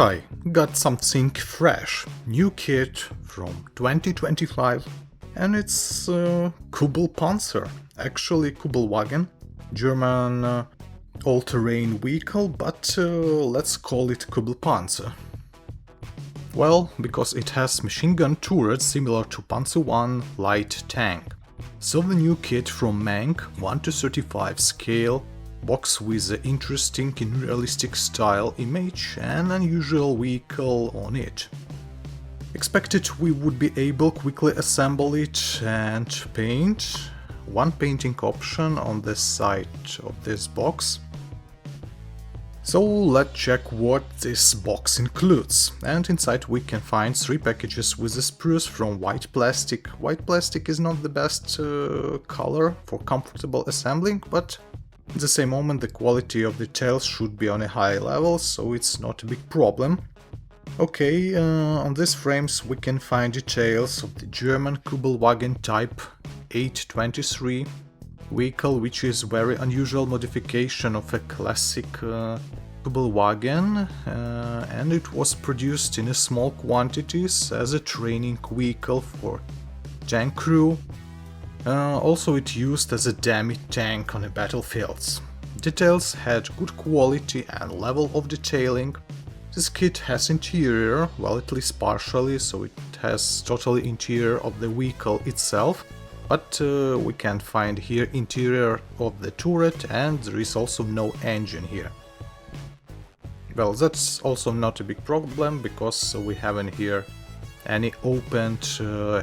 Hi, got something fresh, new kit from 2025, and it's Kubelpanzer, actually Kubelwagen, German all-terrain vehicle, but let's call it Kubelpanzer. Well, because it has machine gun turrets similar to Panzer I light tank. So the new kit from MENG 1:35 scale, box with an interesting and realistic style image and unusual vehicle on it. Expected we would be able quickly assemble it and paint. One painting option on the side of this box. So let's check what this box includes, and inside we can find 3 packages with the sprues from white plastic. White plastic is not the best color for comfortable assembling, but at the same moment the quality of the details should be on a high level, so it's not a big problem. Okay, on these frames we can find details of the German Kubelwagen Type 823 vehicle, which is very unusual modification of a classic Kubelwagen, and it was produced in small quantities as a training vehicle for tank crew. Also it used as a dummy tank on the battlefields. Details had good quality and level of detailing. This kit has interior, well, at least partially, so it has totally interior of the vehicle itself, but we can't find here interior of the turret, and there is also no engine here. Well, that's also not a big problem, because we haven't here any opened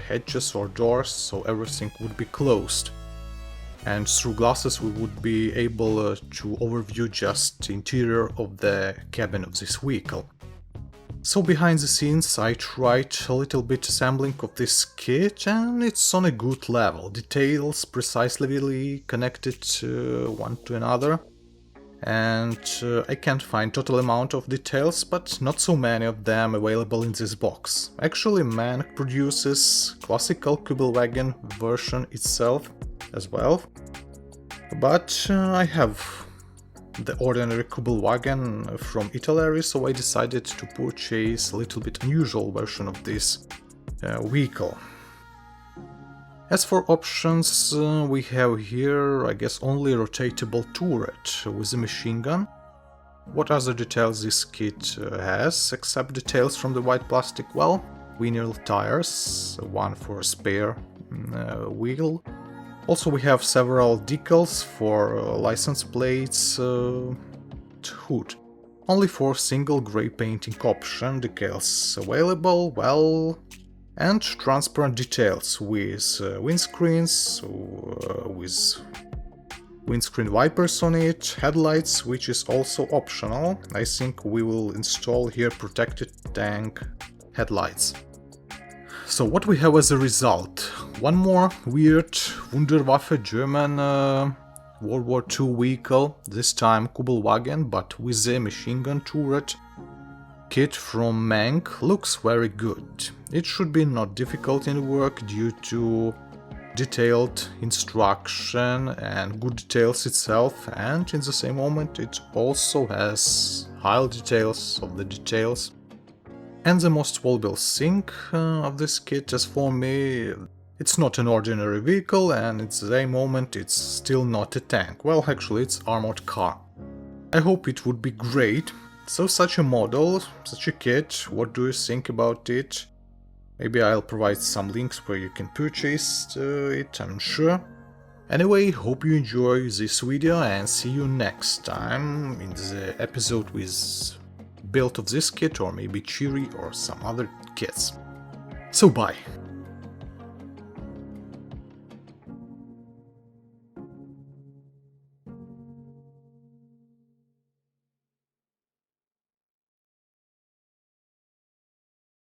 hedges or doors, so everything would be closed. And through glasses we would be able to overview just the interior of the cabin of this vehicle. So behind the scenes I tried a little bit assembling of this kit, and it's on a good level. Details precisely connected one to another. And I can't find total amount of details, but not so many of them available in this box. Actually, MENG produces classical Kubelwagen version itself as well, but I have the ordinary Kubelwagen from Italy, so I decided to purchase a little bit unusual version of this vehicle. As for options, we have here, I guess, only a rotatable turret with a machine gun. What other details this kit has, except details from the white plastic? Well, vinyl tires, one for a spare wheel. Also we have several decals for license plates, hood. Only for single grey painting option, decals available, well, and transparent details with windscreens, with windscreen wipers on it, headlights, which is also optional. I think we will install here protected tank headlights. So what we have as a result? One more weird Wunderwaffe German World War II vehicle, this time Kubelwagen, but with a machine gun turret. Kit from MENG looks very good. It should be not difficult in work due to detailed instruction and good details itself, and in the same moment it also has high details of the details. And the most valuable thing of this kit, as for me, it's not an ordinary vehicle, and at the same moment it's still not a tank. Well, actually it's armored car. I hope it would be great. So such a model, such a kit, what do you think about it? Maybe I'll provide some links where you can purchase it, I'm sure. Anyway, hope you enjoy this video and see you next time in the episode with build of this kit, or maybe Cheery or some other kits. So bye!